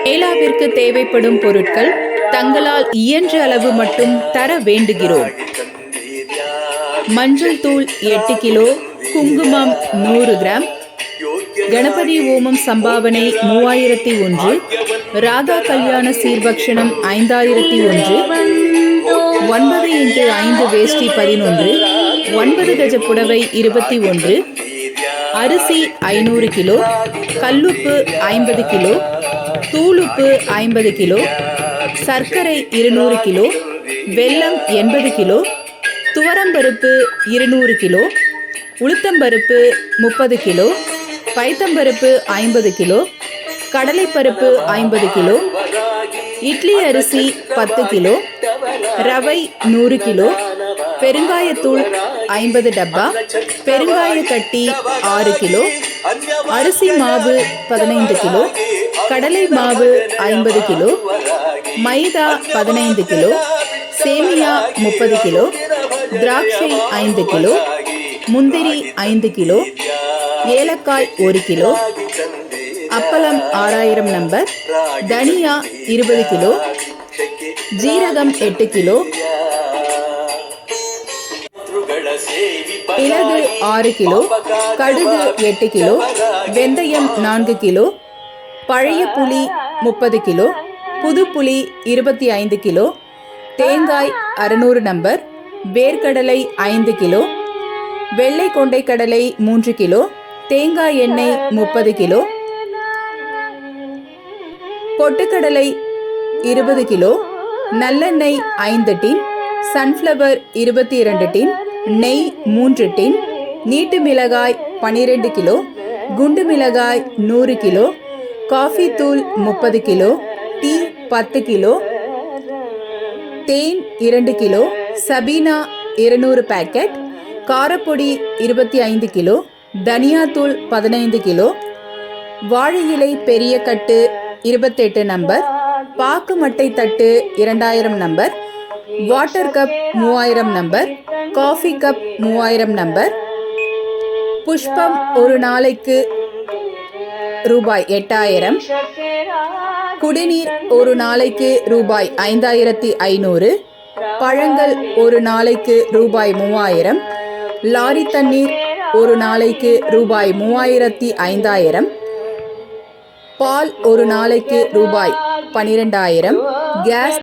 மேளாவிற்கு தேவைப்படும் பொருட்கள் தங்களால் இயன்ற அளவு மட்டும் தர வேண்டுகிறோம். மஞ்சள் தூள் 8 கிலோ, குங்குமம் 100 கிராம், கணபதி ஓமம் சம்பாவனை 3001, ராதா கல்யாண சீர்பக்ஷணம் 5001, 9x5 வேஷ்டி 11, 9 கஜ புடவை 21, அரிசி 500 கிலோ, கல்லுப்பு 50 கிலோ, தூளுப்பு 50 கிலோ, சர்க்கரை 200 கிலோ, வெல்லம் 80 கிலோ, துவரம்பருப்பு 200 கிலோ, உளுத்தம்பருப்பு 30 கிலோ, பைத்தம்பருப்பு 50 கிலோ, கடலைப்பருப்பு 50 கிலோ, இட்லி அரிசி 10 கிலோ, ரவை 100 கிலோ, பெருங்காயத்தூள் 50 டப்பா, பெருங்காய கட்டி 6 கிலோ, அரிசி மாவு 15 கிலோ, கடலை மாவு 50 கிலோ, மைதா 15 கிலோ, சேமியா 30 கிலோ, திராட்சை 5 கிலோ, முந்திரி 5 கிலோ, ஏலக்காய் 1 கிலோ, அப்பளம் 6000 நம்பர், தனியா 20 கிலோ, ஜீரகம் 8 கிலோ, மிளகு 6 கிலோ, கடுகு 8 கிலோ, வெந்தயம் 4 கிலோ, பழைய புளி 30 கிலோ, புது புளி 25 கிலோ, தேங்காய் 600 நம்பர், வேர்க்கடலை 5 கிலோ, வெள்ளை கொண்டை கடலை 3 கிலோ, தேங்காய் எண்ணெய் 30 கிலோ, பொட்டுக்கடலை 20 கிலோ, நல்லெண்ணெய் 5 டின், சன்ஃப்ளவர் 22 டின், நெய் 3 டின், நீட்டு மிளகாய் 12 கிலோ, குண்டு மிளகாய் 100 கிலோ, காஃபி தூள் 30 கிலோ, டீ 10 கிலோ, தேன் 2 கிலோ, சபீனா 200 பேக்கெட், காரப்பொடி 25 கிலோ, தனியாத்தூள் 15 கிலோ, வாழை இலை பெரிய கட்டு 28 நம்பர், பாக்கு மட்டை தட்டு 2000 number, water cup 3000 number, coffee cup 3000 number, புஷ்பம் ஒரு நாளைக்கு ரூபாய் 8000, குடிநீர் ஒரு நாளைக்கு ரூபாய் 5500, பழங்கள் ஒரு நாளைக்கு ரூபாய் 3000, லாரி தண்ணீர் ஒரு நாளைக்கு ரூபாய் 3500, பால் ஒரு நாளைக்கு ரூபாய் 12000, கேஸ்